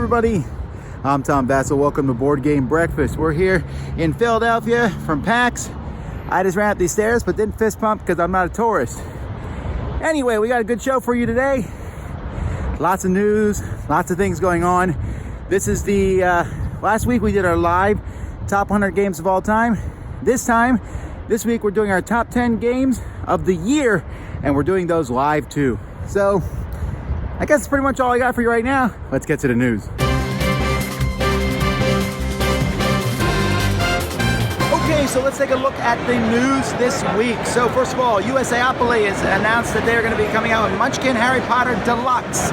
everybody, I'm Tom Vasel. Welcome to Board Game Breakfast. We're here in Philadelphia from PAX. I just ran up these stairs but didn't fist pump because I'm not a tourist. Anyway, we got a good show for you today. Lots of news, lots of things going on. This is the last week we did our live top 100 games of all time. This week we're doing our top 10 games of the year, and we're doing those live too. So I guess that's pretty much all I got for you right now. Let's get to the news. Okay, so let's take a look at the news this week. So first of all, USAopoly has announced that they're going to be coming out with Munchkin Harry Potter Deluxe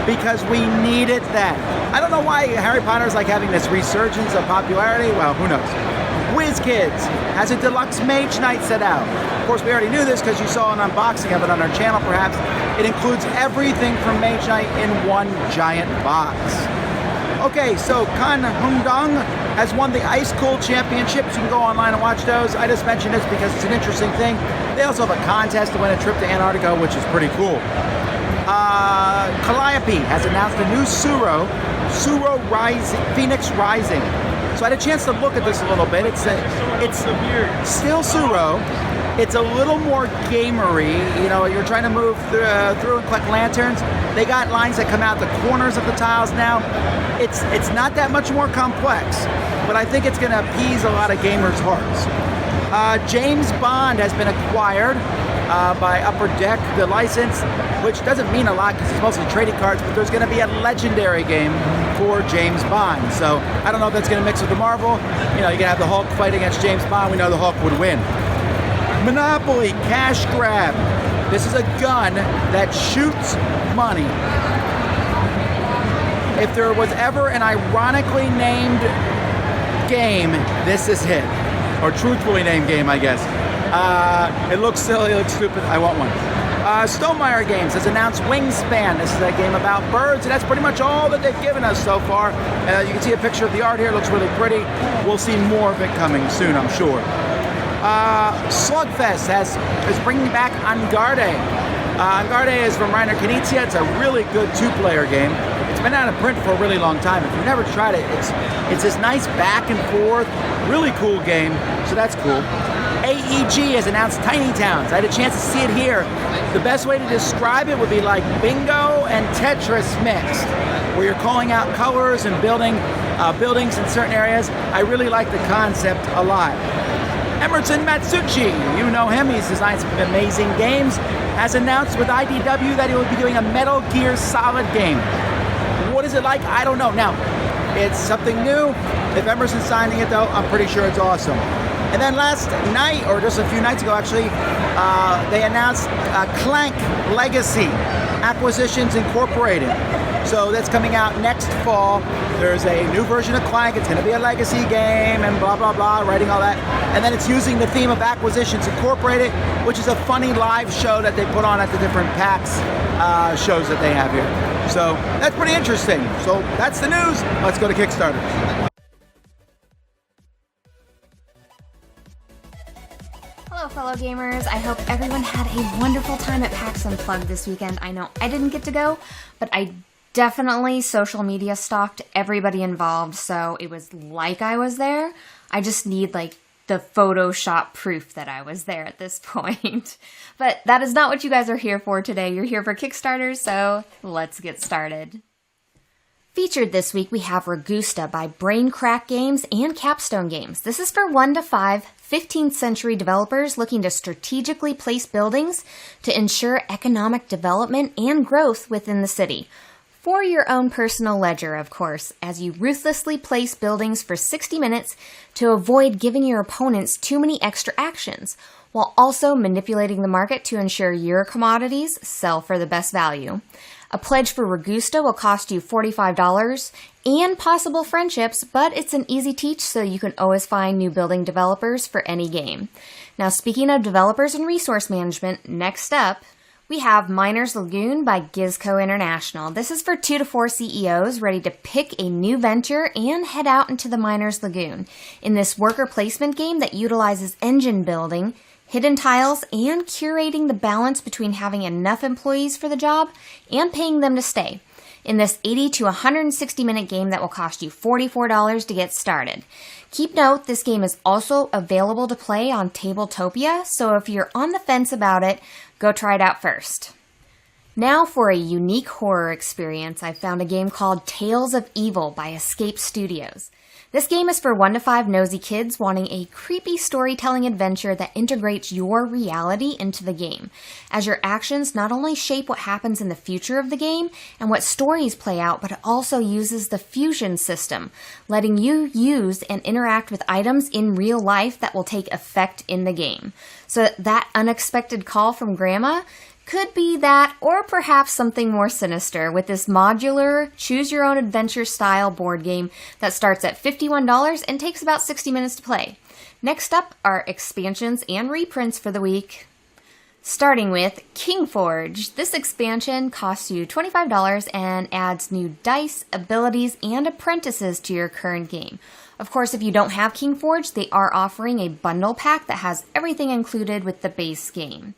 because we needed that. I don't know why Harry Potter is like having this resurgence of popularity. Well, who knows? WizKids has a deluxe Mage Knight set out. Of course, we already knew this because you saw an unboxing of it on our channel, perhaps. It includes everything from Mage Knight in one giant box. Okay, so Kan Hungdong has won the Ice Cold Championships. You can go online and watch those. I just mentioned this because it's an interesting thing. They also have a contest to win a trip to Antarctica, which is pretty cool. Calliope has announced a new Suro Phoenix Rising. So I had a chance to look at this a little bit. It's still Suro. It's a little more gamery. You know, you're trying to move through and collect lanterns. They got lines that come out the corners of the tiles now. It's not that much more complex, but I think it's going to appease a lot of gamers' hearts. James Bond has been acquired by Upper Deck, the license, which doesn't mean a lot because it's mostly trading cards, but there's going to be a legendary game for James Bond. So I don't know if that's going to mix with the Marvel. You know, you can have the Hulk fight against James Bond. We know the Hulk would win. Monopoly Cash Grab. This is a gun that shoots money. If there was ever an ironically named game, this is it. Or truthfully named game, I guess. It looks silly, it looks stupid. I want one. Stonemaier Games has announced Wingspan. This is a game about birds, and that's pretty much all that they've given us so far. You can see a picture of the art here. It looks really pretty. We'll see more of it coming soon, I'm sure. Slugfest is bringing back Angarde. Angarde is from Reiner Knizia. It's a really good two-player game. It's been out of print for a really long time. If you've never tried it, it's this nice back and forth, really cool game. So that's cool. AEG has announced Tiny Towns. I had a chance to see it here. The best way to describe it would be like Bingo and Tetris mixed, where you're calling out colors and building buildings in certain areas. I really like the concept a lot. Emerson Matsuchi, you know him, he's designed some amazing games, has announced with IDW that he will be doing a Metal Gear Solid game. What is it like? I don't know. Now, it's something new. If Emerson's signing it though, I'm pretty sure it's awesome. And then last night, or just a few nights ago actually, they announced Clank Legacy Acquisitions Incorporated. So that's coming out next fall. There's a new version of Clank. It's going to be a legacy game and blah, blah, blah, writing all that. And then it's using the theme of Acquisitions Incorporated, which is a funny live show that they put on at the different PAX shows that they have here. So that's pretty interesting. So that's the news. Let's go to Kickstarter. Hello fellow gamers, I hope everyone had a wonderful time at PAX Unplugged this weekend. I know I didn't get to go, but I definitely social media stalked everybody involved, so it was like I was there. I just need like the Photoshop proof that I was there at this point. But that is not what you guys are here for today. You're here for Kickstarter, so let's get started. Featured this week, we have Ragusta by Brain Crack Games and Capstone Games. This is for 1 to 5 15th century developers looking to strategically place buildings to ensure economic development and growth within the city. For your own personal ledger, of course, as you ruthlessly place buildings for 60 minutes to avoid giving your opponents too many extra actions, while also manipulating the market to ensure your commodities sell for the best value. A pledge for Ragusta will cost you $45 and possible friendships, but it's an easy teach so you can always find new building developers for any game. Now, speaking of developers and resource management, next up, we have Miners Lagoon by Gizco International. This is for 2 to 4 CEOs ready to pick a new venture and head out into the Miners Lagoon in this worker placement game that utilizes engine building, hidden tiles, and curating the balance between having enough employees for the job and paying them to stay. in this 80 to 160 minute game that will cost you $44 to get started. Keep note, this game is also available to play on Tabletopia, so if you're on the fence about it, go try it out first. Now for a unique horror experience, I found a game called Tales of Evil by Escape Studios. This game is for 1 to 5 nosy kids wanting a creepy storytelling adventure that integrates your reality into the game, as your actions not only shape what happens in the future of the game and what stories play out, but it also uses the fusion system, letting you use and interact with items in real life that will take effect in the game. So that unexpected call from Grandma could be that, or perhaps something more sinister, with this modular, choose-your-own-adventure style board game that starts at $51 and takes about 60 minutes to play. Next up are expansions and reprints for the week. Starting with Kingforge. This expansion costs you $25 and adds new dice, abilities, and apprentices to your current game. Of course, if you don't have Kingforge, they are offering a bundle pack that has everything included with the base game.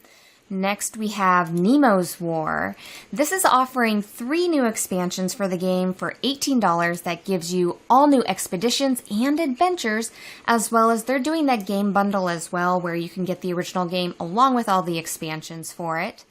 Next, we have Nemo's War. This is offering 3 new expansions for the game for $18 that gives you all new expeditions and adventures, as well as they're doing that game bundle as well, where you can get the original game along with all the expansions for it.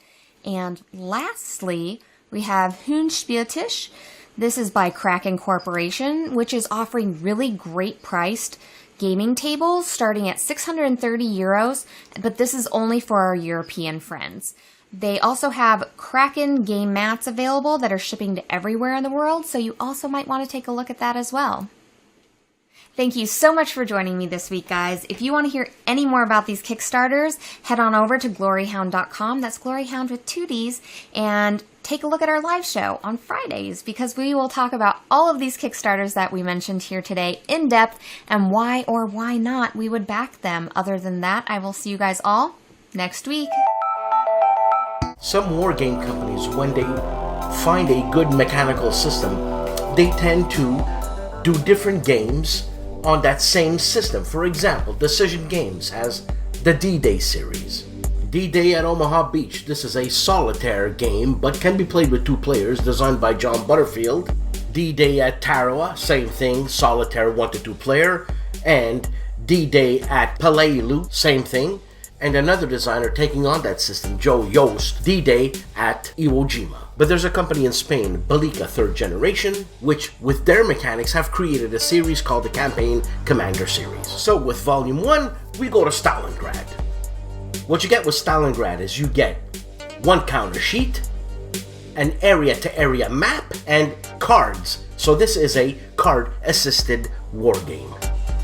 And lastly, we have Hunspieltisch. This is by Kraken Corporation, which is offering really great priced gaming tables starting at 630 euros, but this is only for our European friends. They also have Kraken game mats available that are shipping to everywhere in the world, so you also might want to take a look at that as well. Thank you so much for joining me this week, guys. If you want to hear any more about these Kickstarters, head on over to gloryhound.com, that's gloryhound with 2 Ds, and take a look at our live show on Fridays, because we will talk about all of these Kickstarters that we mentioned here today in depth and why or why not we would back them. Other than that, I will see you guys all next week. Some wargame companies, when they find a good mechanical system, they tend to do different games on that same system. For example, Decision Games has the D-Day series. D-Day at Omaha Beach. This is a solitaire game, but can be played with 2 players, designed by John Butterfield. D-Day at Tarawa, same thing, solitaire 1 to 2 player. And D-Day at Palailu, same thing. And another designer taking on that system, Joe Yost, D-Day at Iwo Jima. But there's a company in Spain, Balica 3rd Generation, which with their mechanics have created a series called the Campaign Commander series. So with Volume 1, we go to Stalingrad. What you get with Stalingrad is you get 1 counter sheet, an area-to-area map, and cards. So this is a card-assisted wargame.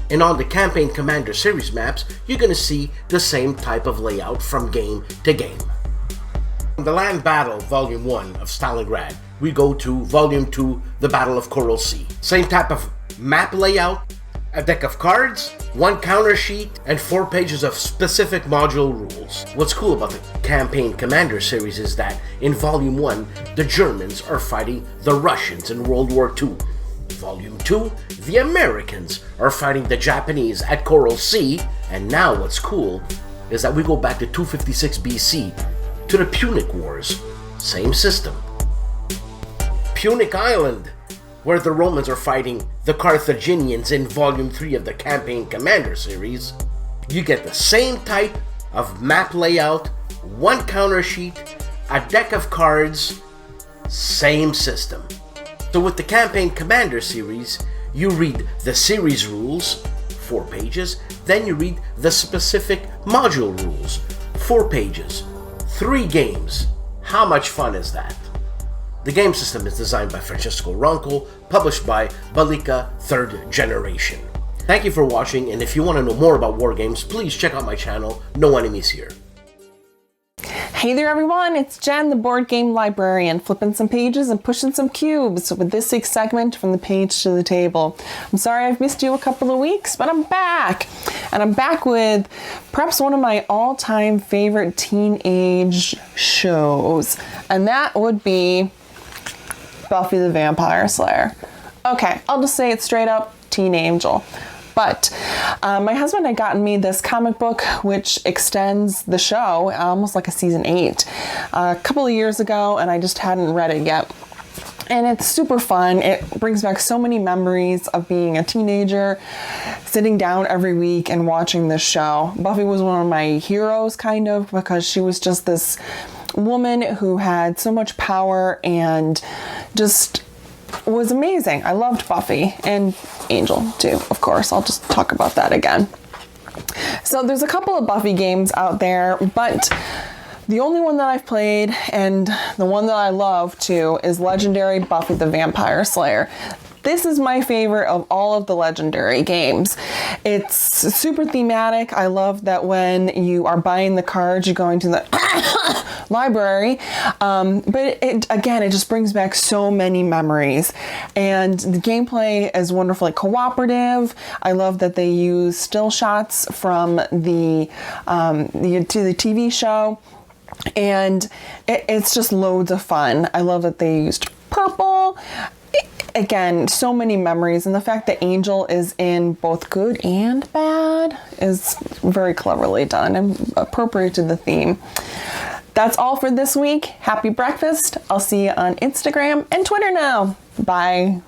And on the Campaign Commander series maps, you're going to see the same type of layout from game to game. From the Land Battle, Volume 1 of Stalingrad, we go to Volume 2, the Battle of Coral Sea. Same type of map layout, a deck of cards, 1 counter sheet, and 4 pages of specific module rules. What's cool about the Campaign Commander series is that in Volume 1, the Germans are fighting the Russians in World War II. Volume 2, the Americans are fighting the Japanese at Coral Sea, and now what's cool is that we go back to 256 BC to the Punic Wars. Same system. Punic Island, where the Romans are fighting the Carthaginians in Volume 3 of the Campaign Commander series. You get the same type of map layout, 1 counter sheet, a deck of cards, same system. So with the Campaign Commander series, you read the series rules, 4 pages, then you read the specific module rules, 4 pages, 3 games. How much fun is that? The game system is designed by Francesco Ronco, published by Balica 3rd Generation. Thank you for watching, and if you want to know more about wargames, please check out my channel, No Enemies Here. Hey there everyone, it's Jen, the board game librarian, flipping some pages and pushing some cubes with this week's segment, From the Page to the Table. I'm sorry I've missed you a couple of weeks, but I'm back! And I'm back with perhaps one of my all-time favorite teenage shows, and that would be Buffy the Vampire Slayer. Okay, I'll just say it straight up, Teen Angel. But my husband had gotten me this comic book which extends the show almost like a season 8 a couple of years ago, and I just hadn't read it yet. And it's super fun. It brings back so many memories of being a teenager, sitting down every week and watching this show. Buffy was one of my heroes, kind of, because she was just this woman who had so much power and just was amazing. I loved Buffy, and Angel too, of course. I'll just talk about that again. So there's a couple of Buffy games out there, but the only one that I've played, and the one that I love too, is Legendary Buffy the Vampire Slayer. This is my favorite of all of the Legendary games. It's super thematic. I love that when you are buying the cards, you're going to the library. But it just brings back so many memories. And the gameplay is wonderfully cooperative. I love that they use still shots from the TV show. And it's just loads of fun. I love that they used purple. Again, so many memories. And the fact that Angel is in both good and bad is very cleverly done and appropriate to the theme. That's all for this week. Happy breakfast. I'll see you on Instagram and Twitter now. Bye.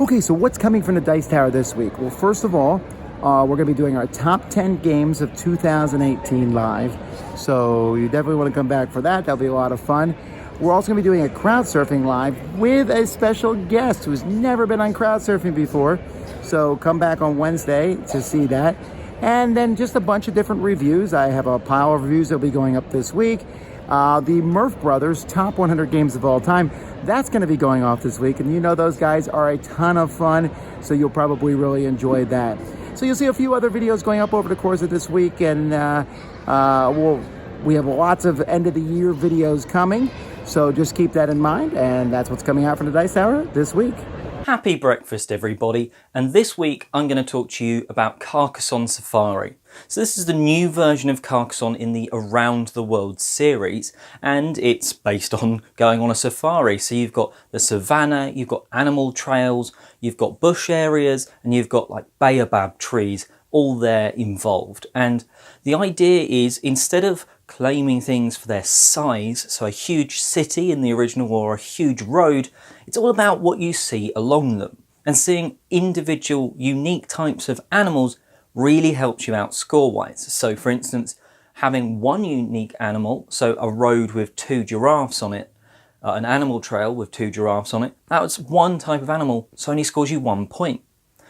Okay, so what's coming from the Dice Tower this week? Well, first of all, we're going to be doing our top 10 games of 2018 live. So you definitely want to come back for that. That'll be a lot of fun. We're also going to be doing a crowd surfing live with a special guest who's never been on crowd surfing before. So come back on Wednesday to see that. And then just a bunch of different reviews. I have a pile of reviews that will be going up this week. The Murph Brothers top 100 games of all time. That's going to be going off this week. And you know those guys are a ton of fun. So you'll probably really enjoy that. So you'll see a few other videos going up over the course of this week. And we have lots of end of the year videos coming. So just keep that in mind. And that's what's coming out from the Dice Tower this week. Happy breakfast, everybody, and this week I'm going to talk to you about Carcassonne Safari. So this is the new version of Carcassonne in the Around the World series, and it's based on going on a safari. So you've got the savannah, you've got animal trails, you've got bush areas, and you've got like baobab trees all there involved. And the idea is, instead of claiming things for their size, so a huge city in the original or a huge road, it's all about what you see along them. And seeing individual unique types of animals really helps you out score-wise. So for instance, having one unique animal, so a road with 2 giraffes on it, an animal trail with 2 giraffes on it, that's one type of animal, so only scores you 1 point.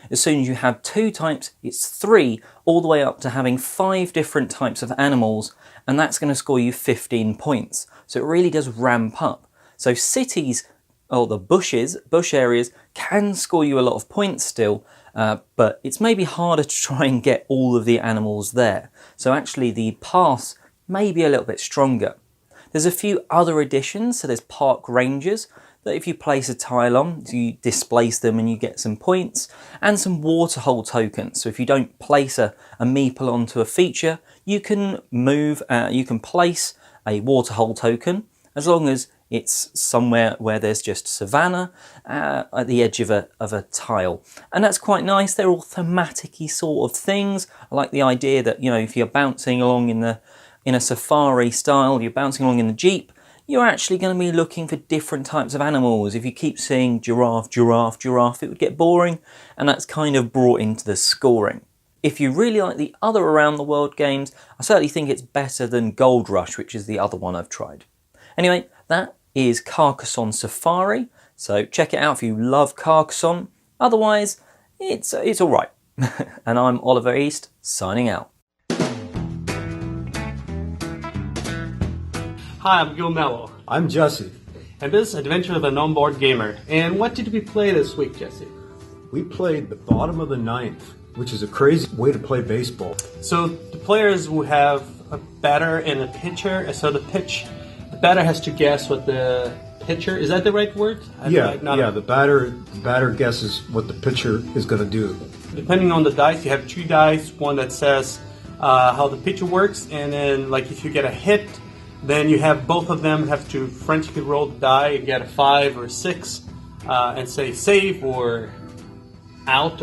As soon as you have 2 types, it's 3, all the way up to having 5 different types of animals, and that's going to score you 15 points. So it really does ramp up. So cities, or the bush areas, can score you a lot of points still, but it's maybe harder to try and get all of the animals there. So actually the paths may be a little bit stronger. There's a few other additions, so there's park rangers, that if you place a tile on, you displace them and you get some points, and some waterhole tokens. So if you don't place a meeple onto a feature, you can place a waterhole token, as long as it's somewhere where there's just savannah at the edge of a tile. And that's quite nice. They're all thematic-y sort of things. I like the idea that, you know, if you're bouncing along in a safari style, you're bouncing along in the Jeep, you're actually going to be looking for different types of animals. If you keep seeing giraffe, giraffe, giraffe, it would get boring, and that's kind of brought into the scoring. If you really like the other Around the World games, I certainly think it's better than Gold Rush, which is the other one I've tried. Anyway, that is Carcassonne Safari, so check it out if you love Carcassonne. Otherwise, it's all right. And I'm Oliver East, signing out. Hi, I'm Gil Mello. I'm Jesse. And this is Adventure of a Non-Board Gamer. And what did we play this week, Jesse? We played the bottom of the ninth, which is a crazy way to play baseball. So the players will have a batter and a pitcher. So the batter has to guess what the pitcher, is that the right word? The batter guesses what the pitcher is going to do. Depending on the dice, you have 2 dice, one that says how the pitcher works, and then like if you get a hit, then you have both of them have to frantically roll the die and get a 5 or 6 and say save or out.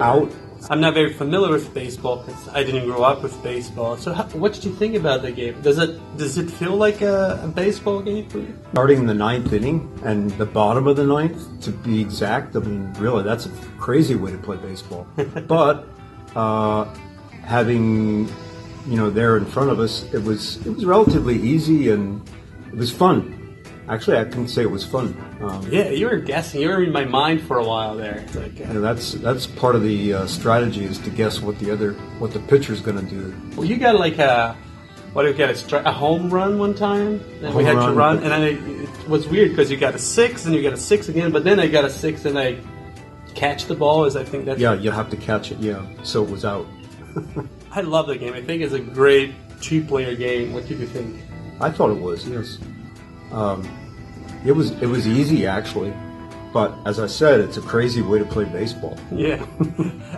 I'm not very familiar with baseball because I didn't grow up with baseball. So what did you think about the game? Does it feel like a baseball game for you? Starting in the ninth inning and the bottom of the ninth, to be exact, I mean, really, that's a crazy way to play baseball. But having, there in front of us, it was relatively easy and it was fun. Actually, I couldn't say it was fun. Yeah, you were guessing. You were in my mind for a while there. It's like, that's part of the strategy is to guess what the pitcher's going to do. well, you got like a home run one time. Then we had to run, and then it was weird because you got a 6, and you got a 6 again. But then I got a 6, and I catch the ball. I think that's you have to catch it. Yeah, so it was out. I love the game. I think it's a great 2-player game. What did you think? I thought it was, yes. It was easy actually, but as I said, it's a crazy way to play baseball. Yeah,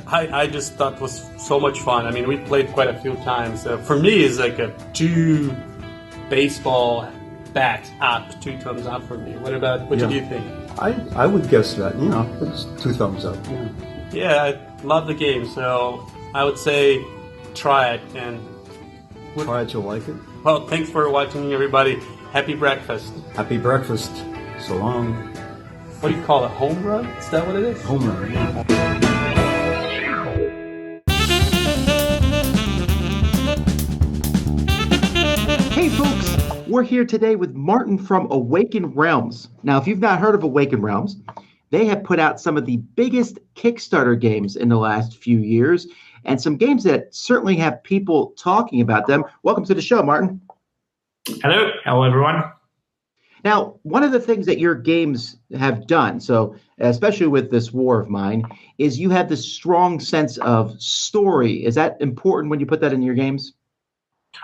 I just thought it was so much fun. I mean, we played quite a few times. For me, it's like a 2 baseball bat up, 2 thumbs up for me. What did you think? I would guess that, it's 2 thumbs up. Yeah, I love the game, so I would say try it and try it, you'll like it. Well, thanks for watching, everybody. Happy breakfast. Happy breakfast. So long. What do you call it? Home run? Is that what it is? Home run. Yeah. Hey folks, we're here today with Martin from Awaken Realms. Now, if you've not heard of Awaken Realms, they have put out some of the biggest Kickstarter games in the last few years, and some games that certainly have people talking about them. Welcome to the show, Martin. Hello everyone. Now, one of the things that your games have done, so especially with this War of Mine, is you have this strong sense of story. Is that important when you put that in your games?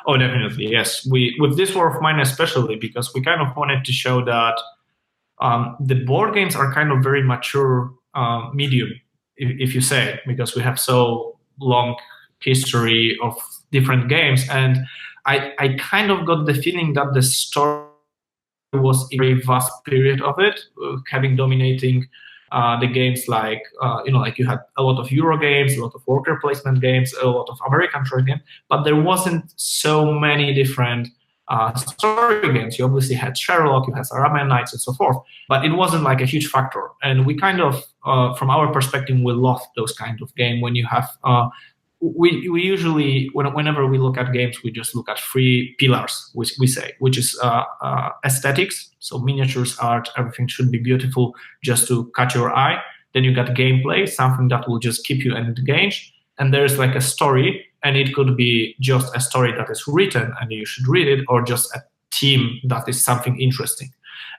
Oh, definitely, yes. With this War of Mine especially, because we kind of wanted to show that the board games are kind of very mature medium, if you say, because we have so long history of different games, and I kind of got the feeling that the story was a very vast period of it, having dominating the games like you had a lot of Euro games, a lot of worker placement games, a lot of American trade games, but there wasn't so many different story games. You obviously had Sherlock, you had Arabian Nights, and so forth, but it wasn't like a huge factor. And we kind of, from our perspective, we love those kind of game when you have. We usually, whenever we look at games, we just look at 3 pillars, which we say, which is aesthetics, so miniatures, art, everything should be beautiful just to catch your eye. Then you got gameplay, something that will just keep you engaged. And there's like a story, and it could be just a story that is written and you should read it, or just a theme that is something interesting.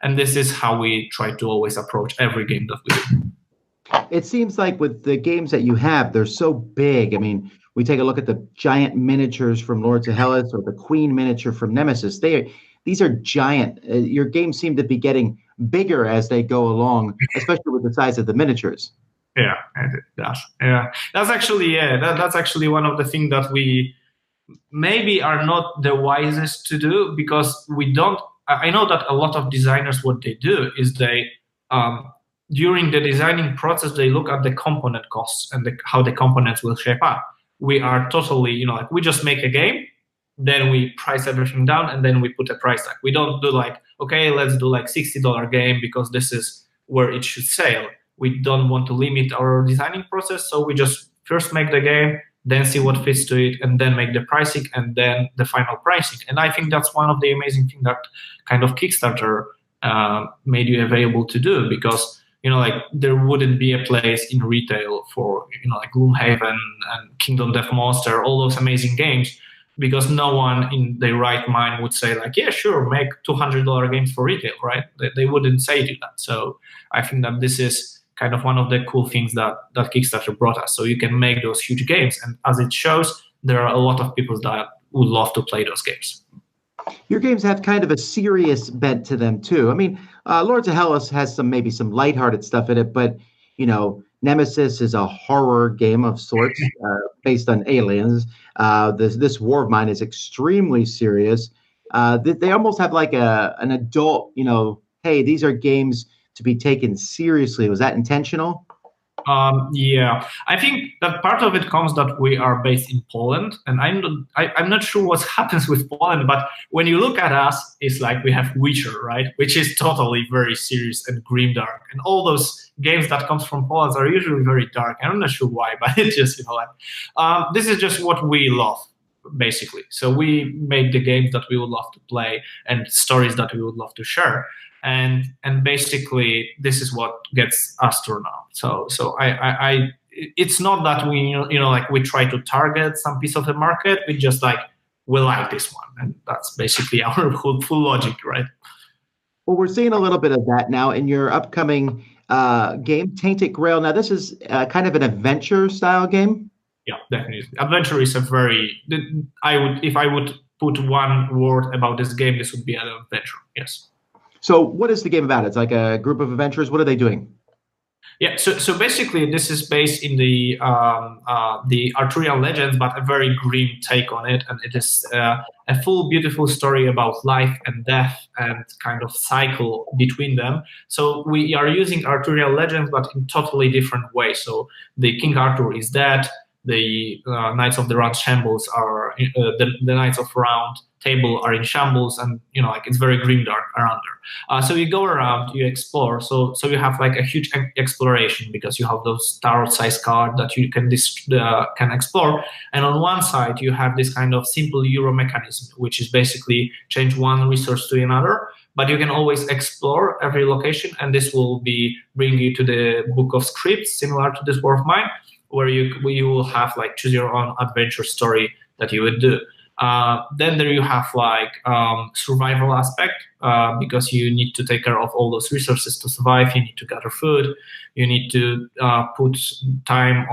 And this is how we try to always approach every game that we do. It seems like with the games that you have, they're so big. I mean, we take a look at the giant miniatures from Lords of Hellas or the Queen miniature from Nemesis. These are giant. Your games seem to be getting bigger as they go along, especially with the size of the miniatures. Yeah, it does. Yeah, that's actually one of the things that we maybe are not the wisest to do, because we don't. I know that a lot of designers, what they do is they. During the designing process, they look at the component costs and how the components will shape up. We are totally, we just make a game, then we price everything down, and then we put a price tag. We don't do okay, let's do $60 game because this is where it should sell. We don't want to limit our designing process, so we just first make the game, then see what fits to it, and then make the pricing, and then the final pricing. And I think that's one of the amazing things that kind of Kickstarter made you available to do, because there wouldn't be a place in retail for, Gloomhaven and Kingdom Death Monster, all those amazing games, because no one in their right mind would say yeah, sure, make $200 games for retail, right? They wouldn't say to that. So I think that this is kind of one of the cool things that Kickstarter brought us. So you can make those huge games. And as it shows, there are a lot of people that would love to play those games. Your games have kind of a serious bent to them too. I mean, Lords of Hellas has maybe some lighthearted stuff in it, but Nemesis is a horror game of sorts based on aliens. This War of Mine is extremely serious. They almost have like an adult, hey, these are games to be taken seriously. Was that intentional? Yeah, I think that part of it comes that we are based in Poland, and I'm not sure what happens with Poland, but when you look at us, it's like we have Witcher, right, which is totally very serious and grimdark, and all those games that comes from Poland are usually very dark. I'm not sure why, but it's just this is just what we love, basically. So we make the games that we would love to play and stories that we would love to share. And basically this is what gets us turned on. So I it's not that we like we try to target some piece of the market. We just we like this one, and that's basically our full logic, right? Well, we're seeing a little bit of that now in your upcoming game, Tainted Grail. Now, this is kind of an adventure style game. Yeah, definitely. Adventure is if I would put one word about this game, this would be an adventure. Yes. So what is the game about? It's like a group of adventurers. What are they doing? Yeah, so basically this is based in the Arthurian legends, but a very grim take on it, and it is a full beautiful story about life and death and kind of cycle between them. So we are using Arthurian legends, but in totally different ways. So the King Arthur is dead. The Knights of the Round Shambles are the Knights of Round Table are in shambles, and it's very grimdark around there. So you go around, you explore. So you have a huge exploration because you have those tarot-sized cards that you can explore. And on one side you have this kind of simple Euro mechanism, which is basically change one resource to another. But you can always explore every location, and this will bring you to the book of scripts, similar to this War of Mine, where you will have choose your own adventure story that you would do. Then there you have survival aspect, because you need to take care of all those resources to survive. You need to gather food. You need to put time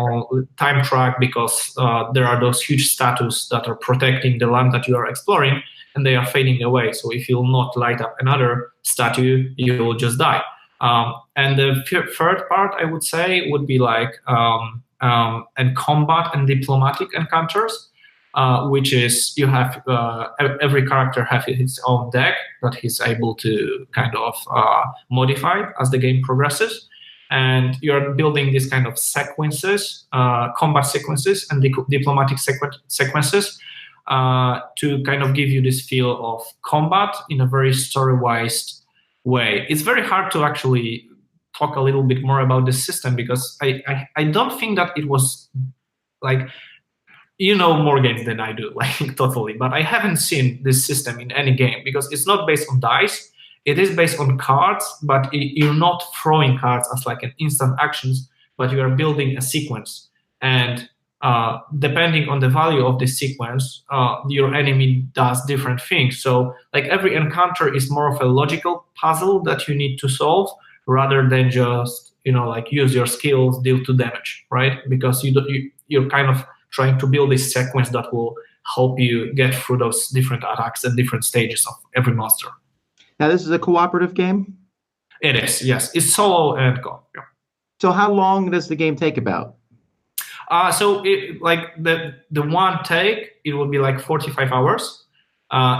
track, because there are those huge statues that are protecting the land that you are exploring, and they are fading away. So if you'll not light up another statue, you will just die. And the third part, I would say, would be and combat and diplomatic encounters, which is you have every character have his own deck that he's able to kind of modify as the game progresses, and you're building these kind of sequences, combat sequences and diplomatic sequences, to kind of give you this feel of combat in a very story-wise way. It's very hard to actually talk a little bit more about this system, because I don't think that it was more games than I do, totally. But I haven't seen this system in any game, because it's not based on dice. It is based on cards, but you're not throwing cards as an instant actions, but you are building a sequence. And depending on the value of the sequence, your enemy does different things. So every encounter is more of a logical puzzle that you need to solve, rather than just use your skills, deal to damage, right? Because you're kind of trying to build this sequence that will help you get through those different attacks and different stages of every monster. Now, this is a cooperative game? It is, yes. It's solo and co-op. Yeah. So how long does the game take about? So the one take, it will be 45 hours.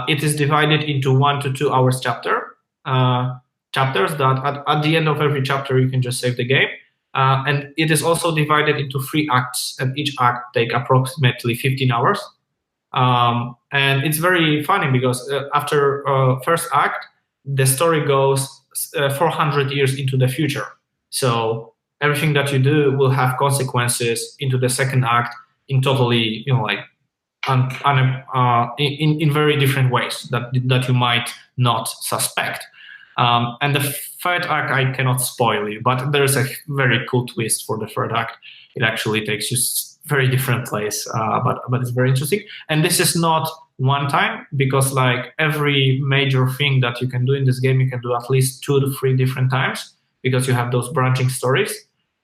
It is divided into 1 to 2 hours chapters that at the end of every chapter you can just save the game. And it is also divided into 3 acts, and each act take approximately 15 hours. And it's very funny because after first act, the story goes 400 years into the future. So everything that you do will have consequences into the second act in totally, in very different ways that you might not suspect. And the third act, I cannot spoil you, but there's a very cool twist for the third act. It actually takes you very different place, but it's very interesting. And this is not one time, because every major thing that you can do in this game, you can do at least 2 to 3 different times, because you have those branching stories.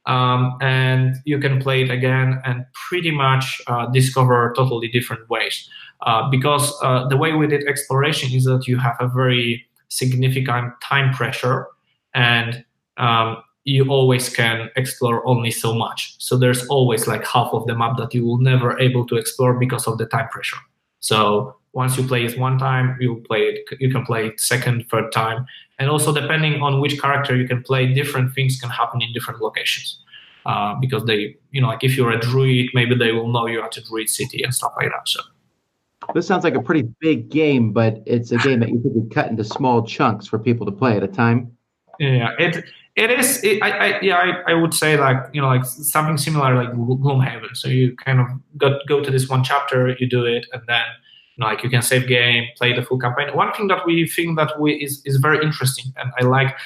And you can play it again and pretty much discover totally different ways. Because the way we did exploration is that you have a very significant time pressure, and you always can explore only so much. So there's always half of the map that you will never able to explore because of the time pressure. So once you play it one time, you can play it second, third time. And also depending on which character you can play, different things can happen in different locations. because they, like if you're a druid, maybe they will know you at a druid city and stuff like that. So This sounds like a pretty big game, but it's a game that you could cut into small chunks for people to play at a time. yeah, it is. I would say like something similar like Gloomhaven. So you kind of go to this one chapter, you do it, and then like you can save game, play the full campaign. One thing that we think that is very interesting, and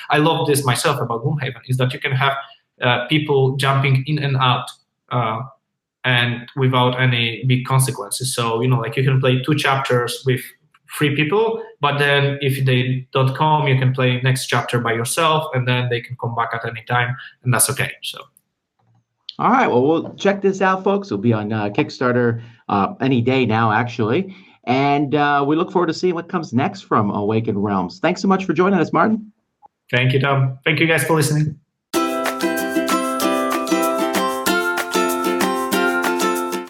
I love this myself about Gloomhaven, is that you can have people jumping in and out and without any big consequences. So like you can play 2 chapters with 3 people, but then if they don't come, you can play next chapter by yourself, and then they can come back at any time, and that's okay. So all right, well, we'll check this out, folks. It'll be on Kickstarter any day now, actually. And we look forward to seeing what comes next from Awakened Realms. Thanks so much for joining us, Martin. thank you, Tom. Thank you guys for listening.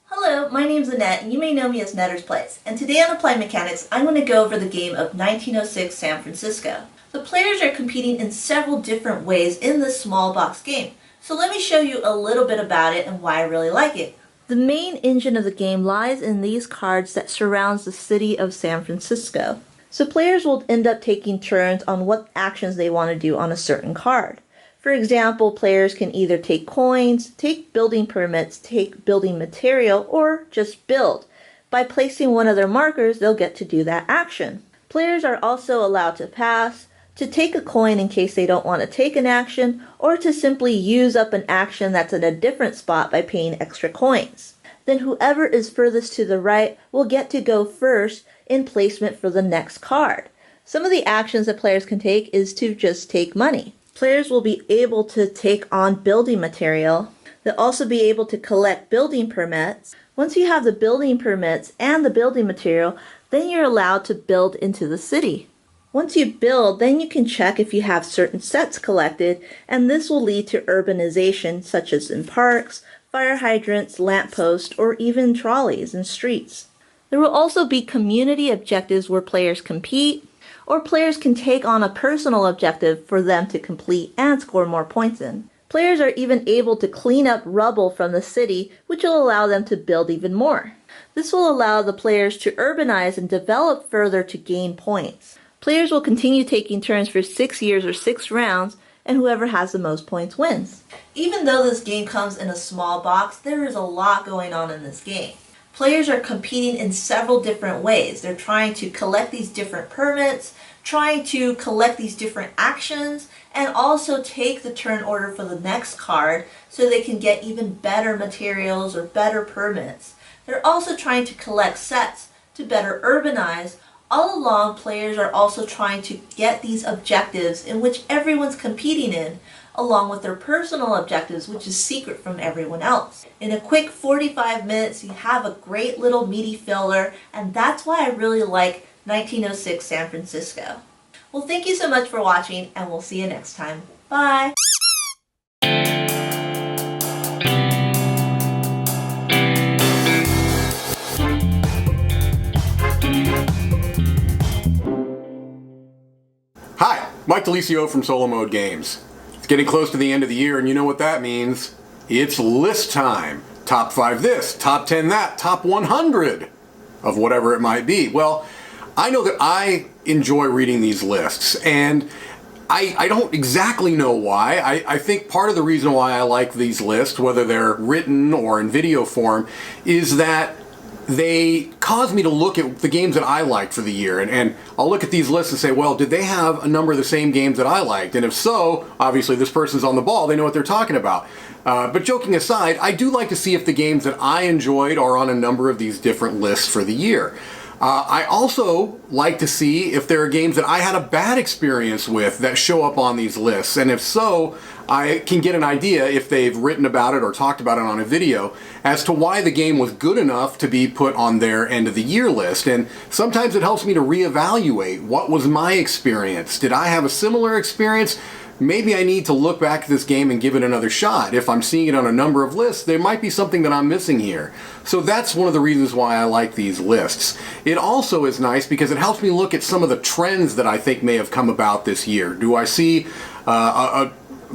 Hello, my name's Annette, and you may know me as Netter's Place. And today on Applied Mechanics, I'm going to go over the game of 1906 San Francisco. The players are competing in several different ways in this small box game. So let me show you a little bit about it and why I really like it. The main engine of the game lies in these cards that surrounds the city of San Francisco. So players will end up taking turns on what actions they want to do on a certain card. For example, players can either take coins, take building permits, take building material, or just build. By placing one of their markers, they'll get to do that action. Players are also allowed to pass, to take a coin in case they don't want to take an action, or to simply use up an action that's in a different spot by paying extra coins. Then whoever is furthest to the right will get to go first in placement for the next card. Some of the actions that players can take is to just take money. Players will be able to take on building material. They'll also be able to collect building permits. Once you have the building permits and the building material, then you're allowed to build into the city. Once you build, then you can check if you have certain sets collected, and this will lead to urbanization, such as in parks, fire hydrants, lampposts, or even trolleys in streets. There will also be community objectives where players compete, or players can take on a personal objective for them to complete and score more points in. Players are even able to clean up rubble from the city, which will allow them to build even more. This will allow the players to urbanize and develop further to gain points. Players will continue taking turns for 6 years or 6 rounds, and whoever has the most points wins. Even though this game comes in a small box, there is a lot going on in this game. Players are competing in several different ways. They're trying to collect these different permits, trying to collect these different actions, and also take the turn order for the next card so they can get even better materials or better permits. They're also trying to collect sets to better urbanize. All along, players are also trying to get these objectives in which everyone's competing in, along with their personal objectives, which is secret from everyone else. In a quick 45 minutes, you have a great little meaty filler, and that's why I really like 1906 San Francisco. Well, thank you so much for watching, and we'll see you next time. Bye! Hi, Mike DeLisio from Solomode Games. It's getting close to the end of the year, and you know what that means. It's list time. Top 5 this, top 10 that, top 100 of whatever it might be. Well, I know that I enjoy reading these lists, and I don't exactly know why. I think part of the reason why I like these lists, whether they're written or in video form, is that they cause me to look at the games that I liked for the year, and I'll look at these lists and say, well, did they have a number of the same games that I liked? And if so, obviously this person's on the ball, they know what they're talking about. But joking aside, I do like to see if the games that I enjoyed are on a number of these different lists for the year. I also like to see if there are games that I had a bad experience with that show up on these lists, and if so, I can get an idea if they've written about it or talked about it on a video as to why the game was good enough to be put on their end of the year list. And sometimes it helps me to reevaluate what was my experience. Did I have a similar experience? Maybe I need to look back at this game and give it another shot. If I'm seeing it on a number of lists, there might be something that I'm missing here. So that's one of the reasons why I like these lists. It also is nice because it helps me look at some of the trends that I think may have come about this year. Do I see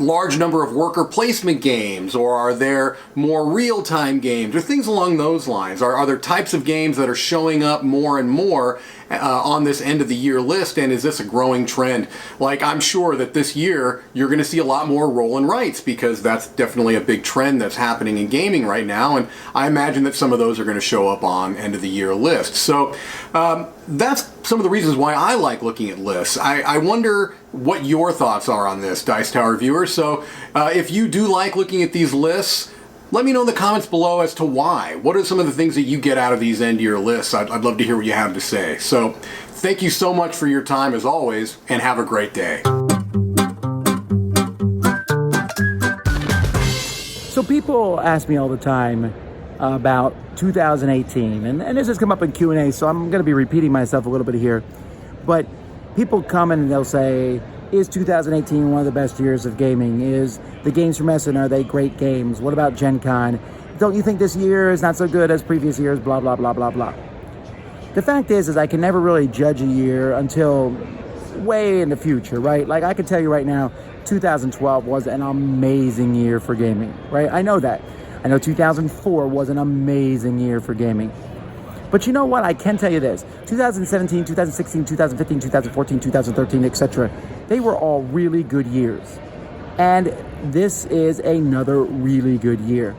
large number of worker placement games, or are there more real-time games, or things along those lines? Are there types of games that are showing up more and more on this end of the year list, and is this a growing trend? Like, I'm sure that this year you're going to see a lot more roll and writes, because that's definitely a big trend that's happening in gaming right now, and I imagine that some of those are going to show up on end of the year lists. So that's some of the reasons why I like looking at lists. I wonder what your thoughts are on this, Dice Tower viewers. So if you do like looking at these lists, let me know in the comments below as to why. What are some of the things that you get out of these end-of-year lists? I'd love to hear what you have to say. So thank you so much for your time as always, and have a great day. So people ask me all the time about 2018, and this has come up in Q&A, so I'm going to be repeating myself a little bit here. But people come in and they'll say, is 2018 one of the best years of gaming? Is the games from Essen, are they great games? What about Gen Con? Don't you think this year is not so good as previous years? Blah, blah, blah, blah, blah. The fact is I can never really judge a year until way in the future, right? Like, I can tell you right now, 2012 was an amazing year for gaming, right? I know that. I know 2004 was an amazing year for gaming. But you know what? I can tell you this. 2017, 2016, 2015, 2014, 2013, etc. They were all really good years. And this is another really good year.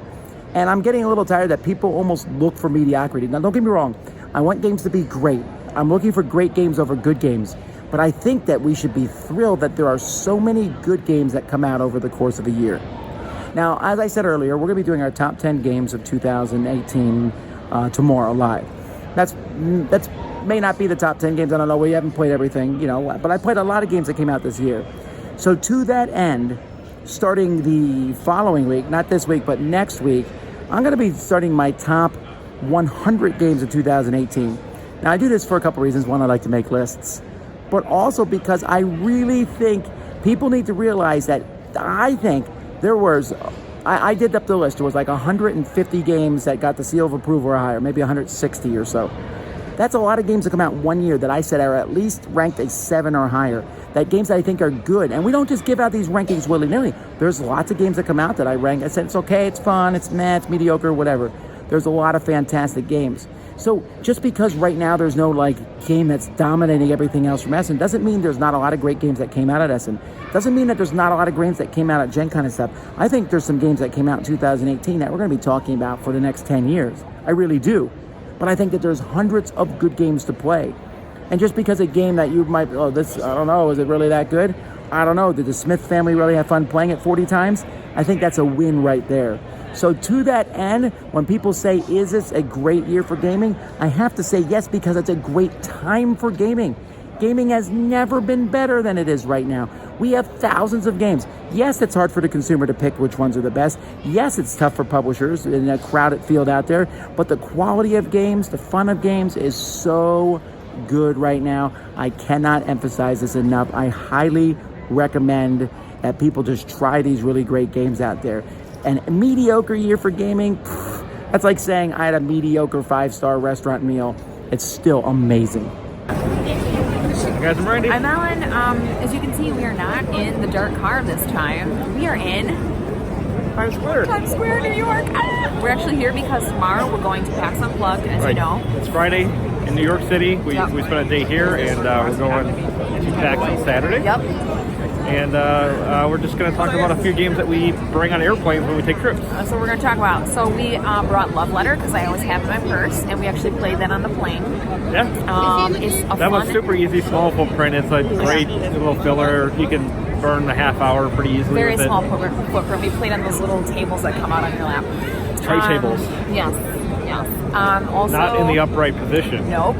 And I'm getting a little tired that people almost look for mediocrity. Now, don't get me wrong. I want games to be great. I'm looking for great games over good games. But I think that we should be thrilled that there are so many good games that come out over the course of a year. Now, as I said earlier, we're going to be doing our top 10 games of 2018 tomorrow live. That's may not be the top 10 games. I don't know. We haven't played everything, but I played a lot of games that came out this year. So to that end, starting the following week, not this week, but next week, I'm going to be starting my top 100 games of 2018. Now, I do this for a couple reasons. One, I like to make lists, but also because I really think people need to realize that I think there was, I did up the list. There was like 150 games that got the seal of approval or higher, maybe 160 or so. That's a lot of games that come out 1 year that I said are at least ranked a 7 or higher. That games that I think are good. And we don't just give out these rankings willy-nilly. There's lots of games that come out that I rank. I said it's okay, it's fun, it's meh, it's mediocre, whatever. There's a lot of fantastic games. So just because right now there's no game that's dominating everything else from Essen doesn't mean there's not a lot of great games that came out at Essen. Doesn't mean that there's not a lot of games that came out at Gen Con and stuff. I think there's some games that came out in 2018 that we're going to be talking about for the next 10 years. I really do. But I think that there's hundreds of good games to play. And just because a game that you might, I don't know, is it really that good? I don't know. Did the Smith family really have fun playing it 40 times? I think that's a win right there. So to that end, when people say, is this a great year for gaming? I have to say yes, because it's a great time for gaming. Gaming has never been better than it is right now. We have thousands of games. Yes, it's hard for the consumer to pick which ones are the best. Yes, it's tough for publishers in a crowded field out there. But the quality of games, the fun of games is so good right now. I cannot emphasize this enough. I highly recommend that people just try these really great games out there. And a mediocre year for gaming, that's like saying I had a mediocre 5-star restaurant meal. It's still amazing. Hey guys, I'm Randy. I'm Ellen. As you can see, we are not in the dark car this time. We are in Times Square. Times Square, New York. We're actually here because tomorrow we're going to PAX Unplugged, as you know. It's Friday in New York City. We spent a day here, and we're going to PAX on Saturday. Yep. And we're just going to talk about a few games that we bring on airplanes when we take trips. So we're going to talk about, we brought Love Letter, because I always have it in my purse, and we actually played that on the plane. Yeah. It's a that was super easy, small footprint. It's a great little filler. You can burn a half hour pretty easily. Very with small footprint. We played on those little tables that come out on your lap. Tray tables. Yes. Also, not in the upright position. Nope.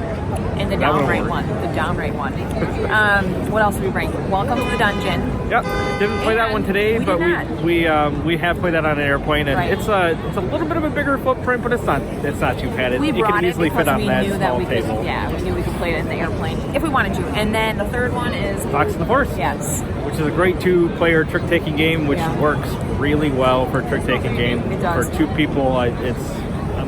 In the downright one. The downright one. What else did we bring? Welcome to the Dungeon. Yep. Didn't play that one today, but we have played that on an airplane, and it's a little bit of a bigger footprint, but it's not too boo. You can easily fit on that small table. We knew we could play it in the airplane if we wanted to. And then the third one is Fox and the Horse. Yes. Which is a great 2-player trick-taking game, which works really well for a trick-taking game. It does. For 2 people, it's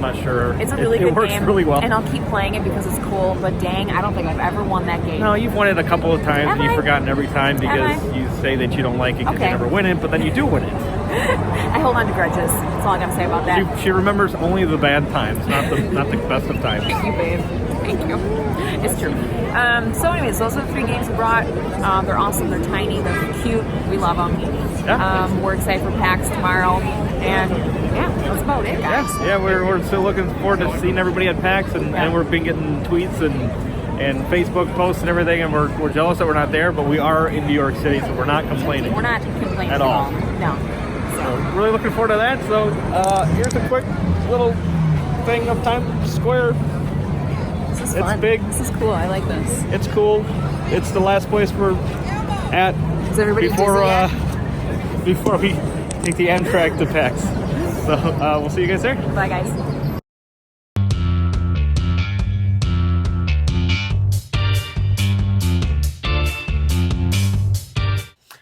not sure. It's a really good It works game, really well. and I'll keep playing it because it's cool. But dang, I don't think I've ever won that game. No, you've won it a couple of times, and you've forgotten every time because you say that you don't like it because you never win it, but then you do win it. I hold on to grudges. That's all I gotta say about that. She remembers only the bad times, not the best of times. Thank you, babe. Thank you. It's true. So anyways, those are the 3 games we brought. They're awesome. They're tiny. They're cute. We love them. Yeah. We're excited for PAX tomorrow. And yeah, that's about it, guys. Yeah, we're still looking forward to seeing everybody at PAX, and we've been getting tweets and Facebook posts and everything, and we're jealous that we're not there, but we are in New York City, so we're not complaining. We're not complaining at all. No. So really looking forward to that. So here's a quick little thing of Times Square. This is fun. It's big. This is cool. I like this. It's cool. It's the last place we're at before we take the Amtrak to PAX. So we'll see you guys there. Bye, guys.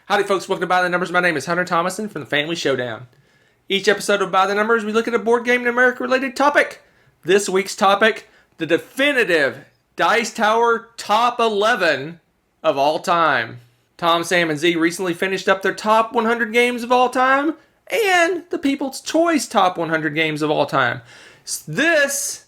Howdy folks, welcome to By the Numbers. My name is Hunter Thomason from the Family Showdown. Each episode of By the Numbers, we look at a board game and America related topic. This week's topic, the definitive Dice Tower Top 11 of all time. Tom, Sam, and Z recently finished up their top 100 games of all time and the People's Choice top 100 games of all time. This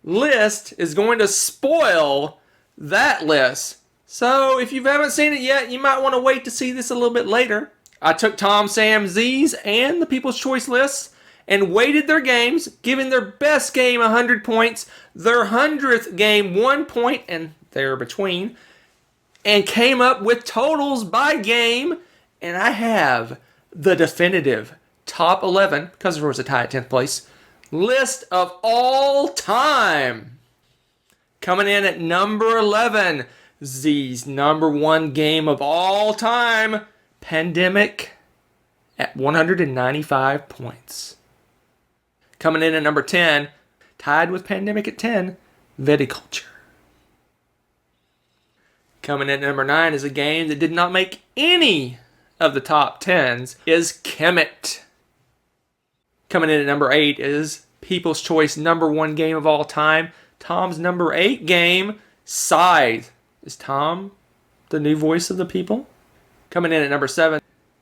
list is going to spoil that list. So if you haven't seen it yet, you might want to wait to see this a little bit later. I took Tom, Sam, Z's, and the People's Choice lists and weighted their games, giving their best game 100 points, their 100th game 1 point, and they're between, and came up with totals by game, and I have the definitive top 11, because there was a tie at 10th place, list of all time. Coming in at number 11, Z's number 1 game of all time, Pandemic, at 195 points. Coming in at number 10, tied with Pandemic at 10, Viticulture. Coming in at number 9 is a game that did not make any of the top 10s, is Kemet. Coming in at number 8 is People's Choice number 1 game of all time, Tom's number 8 game, Scythe. Is Tom the new voice of the people? Coming in at number 7,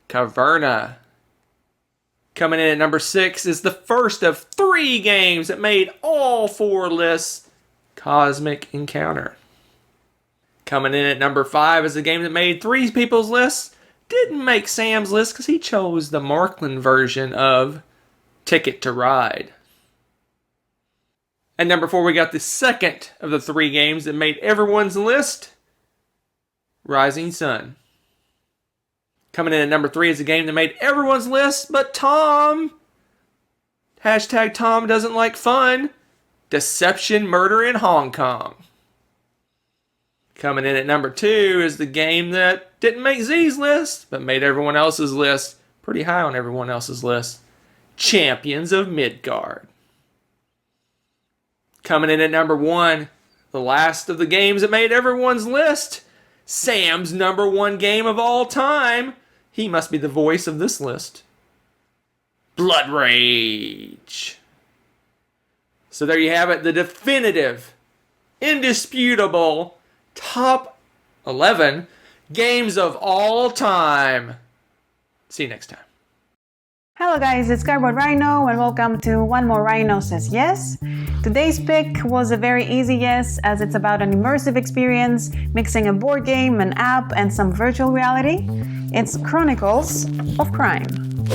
Caverna. Coming in at number 6 is the first of 3 games that made all 4 lists, Cosmic Encounter. Coming in at number 5 is a game that made 3 people's lists, didn't make Sam's list because he chose the Markland version of Ticket to Ride. At number 4, we got the second of the 3 games that made everyone's list, Rising Sun. Coming in at number 3 is a game that made everyone's list, but Tom, hashtag Tom doesn't like fun, Deception Murder in Hong Kong. Coming in at number 2 is the game that didn't make Z's list, but made everyone else's list, pretty high on everyone else's list, Champions of Midgard. Coming in at number 1, the last of the games that made everyone's list, Sam's number 1 game of all time. He must be the voice of this list. Blood Rage. So there you have it, the definitive, indisputable, top 11 games of all time. See you next time. Hello guys, it's Cardboard Rhino and welcome to one more Rhino Says Yes. Today's pick was a very easy yes, as it's about an immersive experience, mixing a board game, an app, and some virtual reality. It's Chronicles of Crime.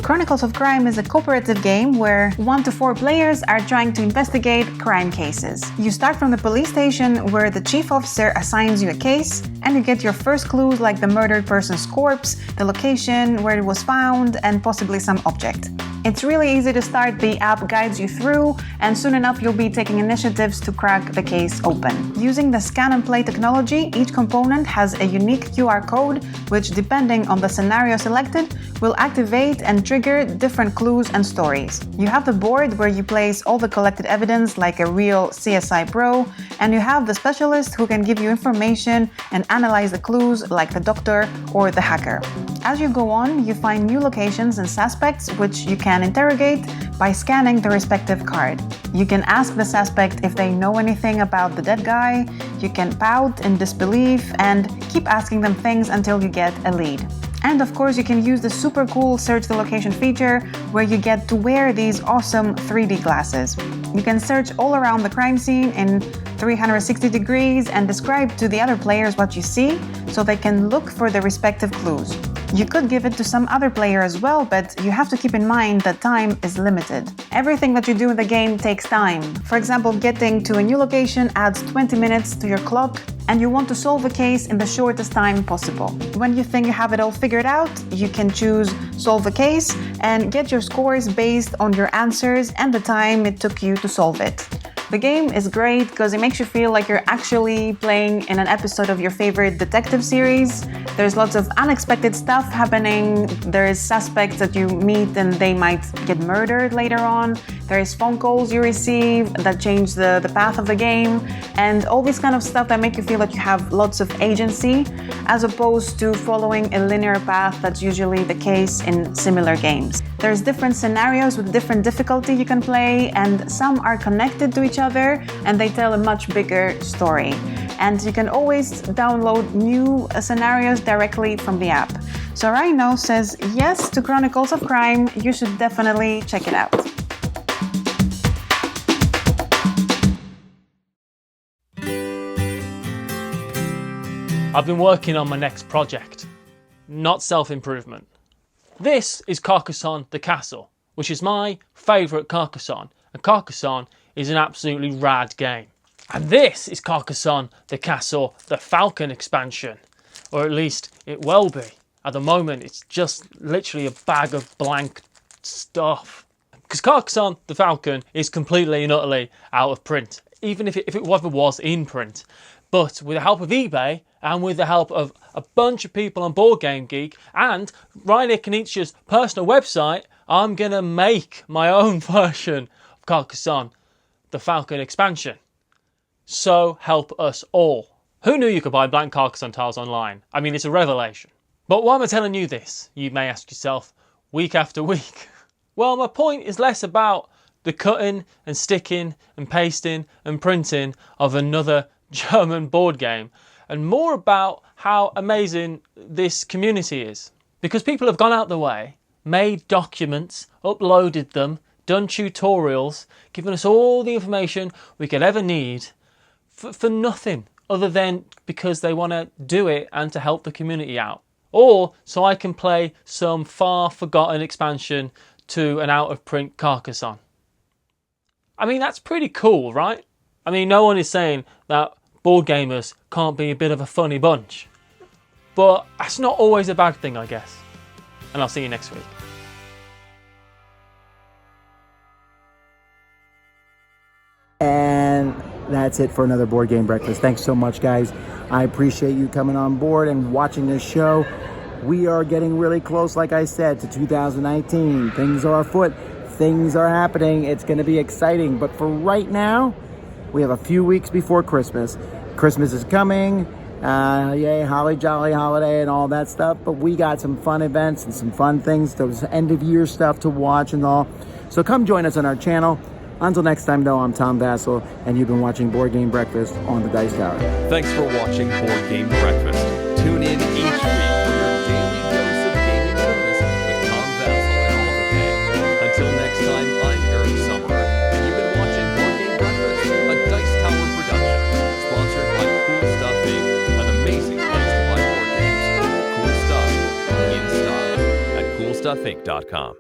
Chronicles of Crime is a cooperative game where 1 to 4 players are trying to investigate crime cases. You start from the police station where the chief officer assigns you a case, and you get your first clues like the murdered person's corpse, the location, where it was found, and possibly some object. It's really easy to start, the app guides you through, and soon enough you'll be taking initiatives to crack the case open. Using the scan and play technology, each component has a unique QR code, which depending on the scenario selected, will activate and trigger different clues and stories. You have the board where you place all the collected evidence like a real CSI pro, and you have the specialist who can give you information and analyze the clues like the doctor or the hacker. As you go on, you find new locations and suspects which you can interrogate by scanning the respective card. You can ask the suspect if they know anything about the dead guy, you can pout in disbelief, and keep asking them things until you get a lead. And of course, you can use the super cool search the location feature where you get to wear these awesome 3D glasses. You can search all around the crime scene in 360 degrees and describe to the other players what you see so they can look for the respective clues. You could give it to some other player as well, but you have to keep in mind that time is limited. Everything that you do in the game takes time. For example, getting to a new location adds 20 minutes to your clock, and you want to solve a case in the shortest time possible. When you think you have it all figured out, you can choose Solve a Case and get your scores based on your answers and the time it took you to solve it. The game is great because it makes you feel like you're actually playing in an episode of your favorite detective series. There's lots of unexpected stuff happening. There's suspects that you meet and they might get murdered later on. There's phone calls you receive that change the path of the game, and all this kind of stuff that make you feel like you have lots of agency, as opposed to following a linear path that's usually the case in similar games. There's different scenarios with different difficulty you can play, and some are connected to each other and they tell a much bigger story. And you can always download new scenarios directly from the app. So Rhino says yes to Chronicles of Crime. You should definitely check it out. I've been working on my next project, not self-improvement. This is Carcassonne the Castle, which is my favourite Carcassonne, and Carcassonne is an absolutely rad game. And this is Carcassonne the Castle, the Falcon expansion, or at least it will be. At the moment, it's just literally a bag of blank stuff. Because Carcassonne the Falcon is completely and utterly out of print, even if it ever was in print. But with the help of eBay, and with the help of a bunch of people on Board Game Geek and Rhino Kenichia's personal website, I'm going to make my own version of Carcassonne, the Falcon expansion. So help us all. Who knew you could buy blank Carcassonne tiles online? I mean, it's a revelation. But why am I telling you this, you may ask yourself, week after week? Well, my point is less about the cutting and sticking and pasting and printing of another German board game, and more about how amazing this community is. Because people have gone out the way, made documents, uploaded them, done tutorials, given us all the information we could ever need for nothing other than because they want to do it and to help the community out. Or so I can play some far forgotten expansion to an out of print Carcassonne. I mean, that's pretty cool, right? I mean, no one is saying that board gamers can't be a bit of a funny bunch. But that's not always a bad thing, I guess. And I'll see you next week. And that's it for another Board Game Breakfast. Thanks so much, guys. I appreciate you coming on board and watching this show. We are getting really close, like I said, to 2019. Things are afoot. Things are happening. It's going to be exciting. But for right now, we have a few weeks before Christmas. Christmas is coming. Yay, holly jolly holiday and all that stuff. But we got some fun events and some fun things, those end of year stuff to watch and all. So come join us on our channel. Until next time, though, I'm Tom Vasel, and you've been watching Board Game Breakfast on the Dice Tower. Thanks for watching Board Game Breakfast. Tune in each week for your daily dose of gaming goodness with Tom Vasel and Oliver Kay. Until next time, I'm Eric Summer, and you've been watching Board Game Breakfast, a Dice Tower production, sponsored by Cool Stuff Inc., an amazing place to buy board games. Cool stuff in style at CoolStuffInc.com.